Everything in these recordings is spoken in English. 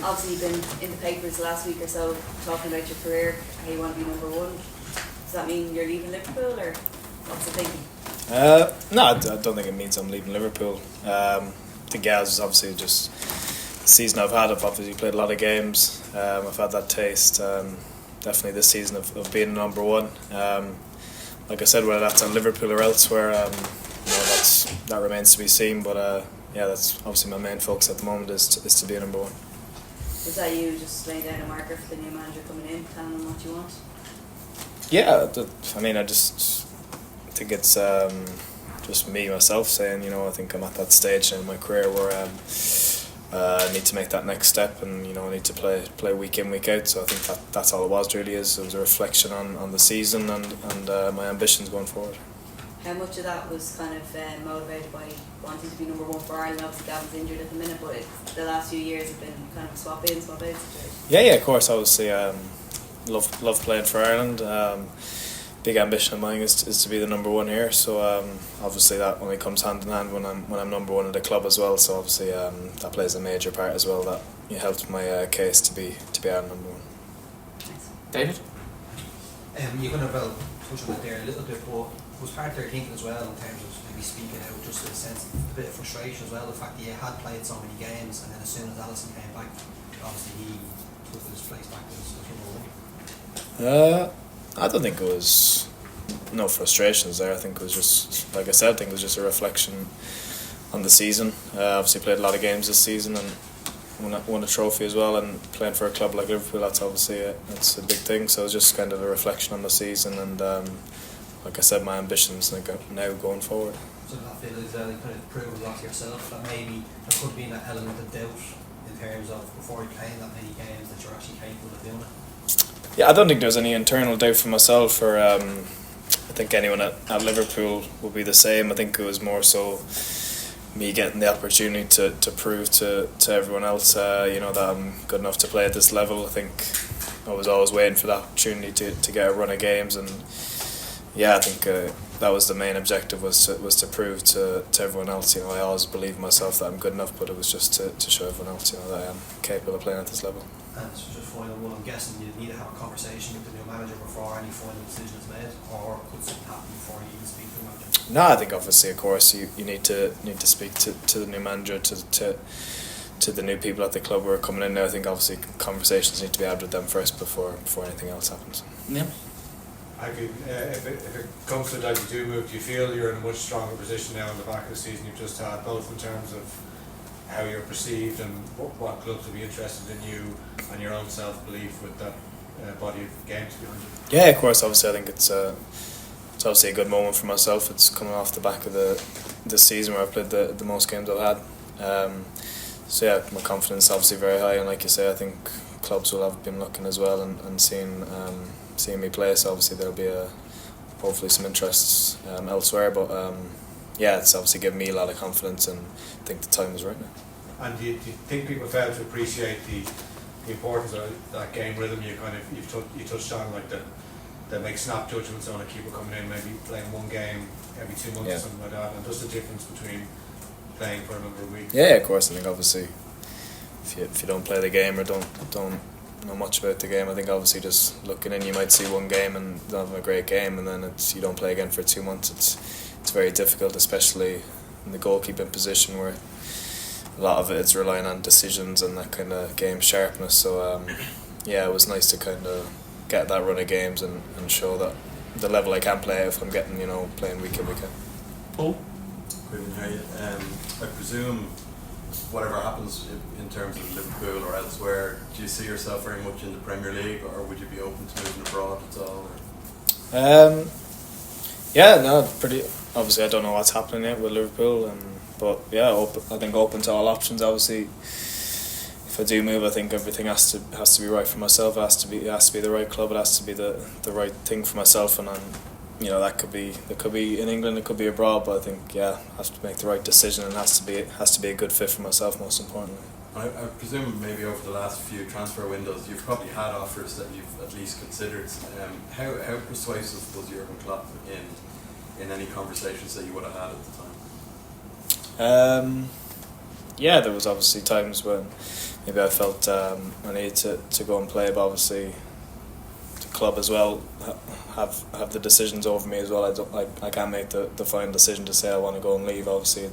Obviously, you've been in the papers the last week or so talking about your career, how you want to be number one. Does that mean you're leaving Liverpool, or what's the thinking? No, I don't think it means I'm leaving Liverpool. I think it's obviously just the season I've had. I've obviously played a lot of games. I've had that taste. Definitely this season of being number one. Like I said, whether that's at Liverpool or elsewhere, that remains to be seen. But that's obviously my main focus at the moment is to be number one. Is that you just laying down a marker for the new manager coming in, telling them what you want? Yeah, I just think it's just me myself saying, I think I'm at that stage in my career where I need to make that next step, and I need to play week in, week out. So I think that's all it was really. It was a reflection on the season and my ambitions going forward. How much of that was kind of motivated by wanting to be number one for Ireland? Obviously Gavin's injured at the minute, but the last few years have been kind of swap in, swap out situation. Yeah, of course. Obviously, love playing for Ireland. Big ambition of mine is to be the number one here. So obviously that only comes hand in hand when I'm number one at the club as well. So obviously that plays a major part as well. That helped my case to be Ireland number one. Thanks. David? You're going to touch on it there a little bit, but was part of their thinking as well in terms of maybe speaking out, just in a sense, a bit of frustration as well, the fact that you had played so many games, and then as soon as Alisson came back, obviously he took his place back as number one. I don't think it was no frustrations there. I think it was just, like I said, it was just a reflection on the season. Obviously played a lot of games this season and won a trophy as well, and playing for a club like Liverpool, that's obviously that's a big thing. So it's just kind of a reflection on the season, and like I said, my ambitions now going forward. So I feel as though you kind of proved a lot to yourself that maybe there could have been that element of doubt in terms of before playing that many games that you're actually capable of doing it. Yeah, I don't think there's any internal doubt for myself, or I think anyone at Liverpool will be the same. I think it was more so me getting the opportunity to prove to everyone else that I'm good enough to play at this level. I think I was always waiting for that opportunity to get a run of games, and I think that was the main objective, was to prove to everyone else. I always believed myself that I'm good enough, but it was just to show everyone else that I am capable of playing at this level. And so just final one, I'm guessing you need to have a conversation with the new manager before any final decision is made, or could something happen before you even speak to the manager? No, I think obviously, of course, you need to speak to the new manager, to the new people at the club who are coming in now. I think obviously conversations need to be had with them first before anything else happens. Yeah. I could, if it comes to that you do move, do you feel you're in a much stronger position now in the back of the season you've just had, both in terms of how you're perceived and what clubs will be interested in you and your own self-belief with that body of games behind you? Yeah, of course. Obviously, I think it's obviously a good moment for myself. It's coming off the back of the season where I've played the most games I've had. My confidence is obviously very high, and like you say, I think clubs will have been looking as well and seeing me play. So obviously there'll be hopefully some interest elsewhere. But it's obviously given me a lot of confidence, and I think the time is right now. And do you think people fail to appreciate the importance of that game rhythm you touched on, like that make snap judgments on a keeper coming in, maybe playing one game every 2 months or something like that, and just the difference between playing for a number of weeks? Yeah, of course. I think obviously if you don't play the game or don't know much about the game, I think obviously just looking in, you might see one game and have a great game, and then you don't play again for 2 months. It's very difficult, especially in the goalkeeping position where a lot of it's relying on decisions and that kind of game sharpness. So it was nice to kind of get that run of games and show that the level I can play if I'm getting playing week in, week out. Paul? Caoimhin, how are you? I presume whatever happens in terms of Liverpool or elsewhere, do you see yourself very much in the Premier League, or would you be open to moving abroad at all? Pretty. Obviously, I don't know what's happening yet with Liverpool, but I think open to all options. Obviously, if I do move, I think everything has to be right for myself. It has to be the right club. It has to be the right thing for myself, and that could be in England, it could be abroad. But I think I have to make the right decision, and it has to be a good fit for myself, most importantly. I presume maybe over the last few transfer windows you've probably had offers that you've at least considered. How persuasive was Jurgen Klopp in any conversations that you would have had at the time? There was obviously times when maybe I felt I needed to go and play, but obviously the club as well have the decisions over me as well. I can't make the final decision to say I want to go and leave. Obviously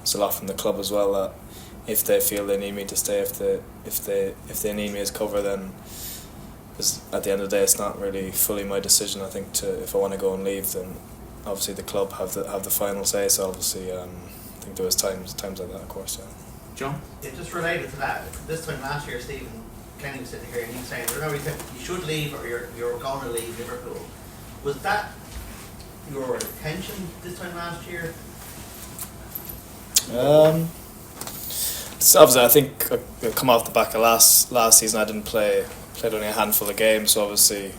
it's a lot from the club as well, that if they feel they need me to stay, if they need me as cover, then at the end of the day it's not really fully my decision. I think if I want to go and leave, then obviously the club have the final say. So obviously I think there was times like that, of course. Yeah. John? Yeah, just related to that, this time last year, Stephen Kenny was sitting here and he was saying, remember, he said you should leave or you're going to leave Liverpool. Was that your intention this time last year? So obviously I think I come off the back of last season. I didn't played only a handful of games, so obviously,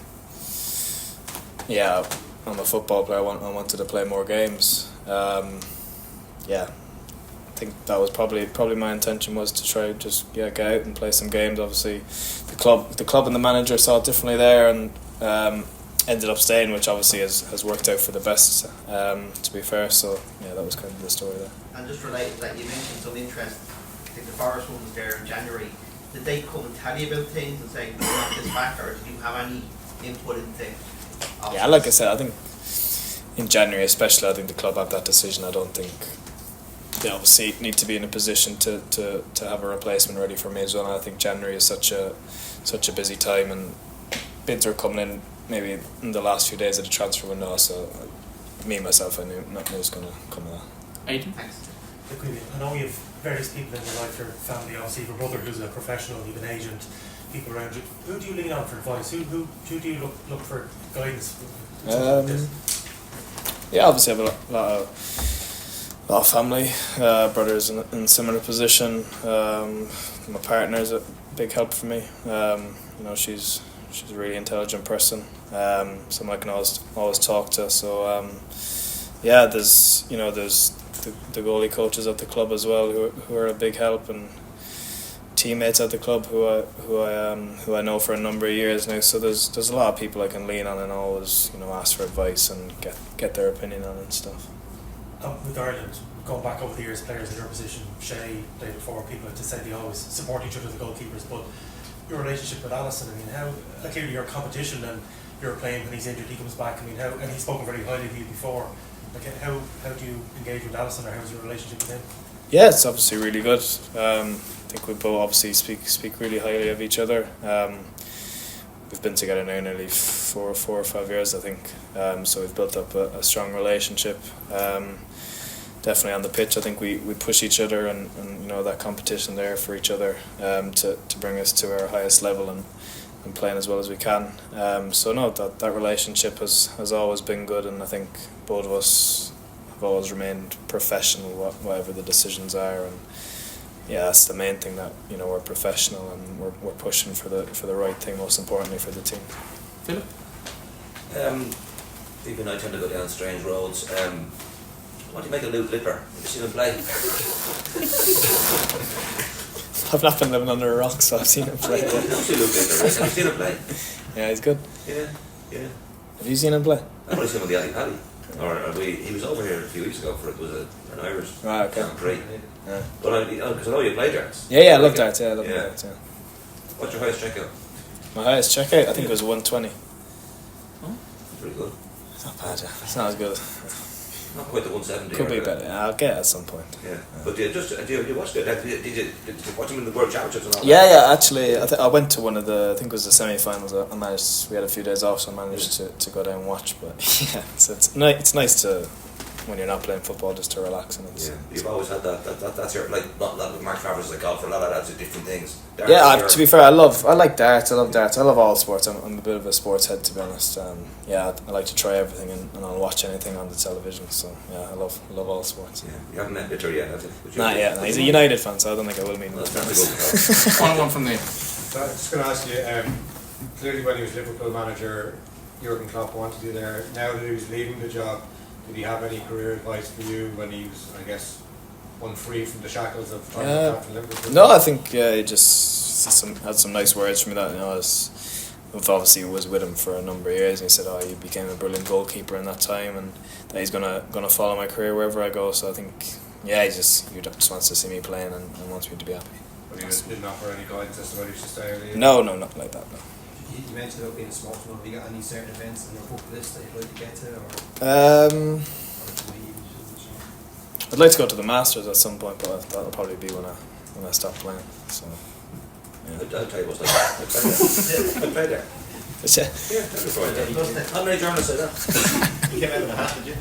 yeah, I'm a football player. I wanted to play more games. Yeah, I think that was probably my intention, was to try just get out and play some games. Obviously, the club and the manager saw it differently there, and ended up staying, which obviously has worked out for the best. To be fair, so yeah, that was kind of the story there. And just related to that, you mentioned some interest. I think the Forest one was there in January. Did they come and tell you about things and say, we want this back, or did you have any input into options? Yeah, like I said, I think in January especially, I think the club have that decision. I don't think they obviously need to be in a position to have a replacement ready for me as well. And I think January is such a busy time, and bids are coming in maybe in the last few days of the transfer window. So myself, I knew nothing was going to come of that. Aidan? Thanks. Look, I know you have various people in your life, your family, obviously your brother who's a professional, you've an agent, people around you. Who do you lean on for advice? Who do you look for guidance? Yeah, obviously I have a lot of family, brothers in similar position. My partner's a big help for me. She's a really intelligent person. Someone I can always talk to. So yeah, there's the goalie coaches at the club as well who are a big help, and teammates at the club who I know for a number of years now. So there's a lot of people I can lean on and always ask for advice and get their opinion on it and stuff. With Ireland, going back over the years, players in your position, Shay, David Ford, people like to say they always support each other, the goalkeepers, but your relationship with Alisson, I mean, how clearly your competition, and you're playing when he's injured, he comes back, I mean, how, and he's spoken very highly of you before, like how do you engage with Alisson, or how's your relationship with him? Yeah, it's obviously really good. I think we both obviously speak really highly of each other. We've been together now nearly 4 or 5 years, I think. So we've built up a strong relationship. Definitely on the pitch, I think we push each other, and that competition there for each other to bring us to our highest level and playing as well as we can. So no, that relationship has always been good, and I think both of us have always remained professional, whatever the decisions are, and yeah, that's the main thing, that we're professional and we're pushing for the right thing, most importantly for the team. Philip? People and I tend to go down strange roads. What do you make of Luke Lipper? Have you seen him play? I've not been living under a rock, so I've seen him play. You don't see Luke Lipper, have you seen him play? Yeah, he's good. Yeah. Have you seen him play? I've only seen him with the Ali Pally. He was over here a few weeks ago for an Irish Grand Prix. Yeah. But because I know you play darts. Yeah, I love darts. Yeah, I love darts. Yeah. What's your highest checkout? My highest checkout, I think it was 120. Pretty good. It's not bad. Yeah. It's not as good. Not quite the 170. Could be better. I'll get it at some point. Yeah. But do you watch it? Did you watch him in the World Championships and all that? Yeah. Actually, I went to one of the. I think it was the semi-finals. I managed. We had a few days off, so I managed to go down and watch. But yeah, it's nice to, when you're not playing football, just to relax, and it's. Yeah, you've always had that's your, like, not like Mark Travers, like golf, for a lot of that's different things. To be fair, I like darts. I love darts. I love all sports. I'm a bit of a sports head, to be honest. Yeah, I like to try everything, and I'll watch anything on the television. So yeah, I love all sports. Yeah, you haven't met Bitter yet, have you? Not yet. No, he's a United fan, so I don't think I will meet him. Final one from me. So I was just going to ask you, clearly when he was Liverpool manager, Jurgen Klopp wanted you there. Now that he was leaving the job, did he have any career advice for you when he was, I guess, unfree from the shackles of trying to come to Liverpool? No, I think he just had some nice words for me. That obviously was with him for a number of years, and he said, "You became a brilliant goalkeeper in that time, and that he's gonna follow my career wherever I go." So I think, he just wants to see me playing and wants me to be happy. But he didn't offer any guidance as to whether he should stay or leave? No, not like that. No. You mentioned about being a small club. Have you got any certain events on your book list that you'd like to get to? I'd like to go to the Masters at some point, but that'll probably be when I stop playing. So, yeah. I'll tell you what's like. I'll play there. Yeah. Yeah, how many journalists say that? You came out of the hat, did you?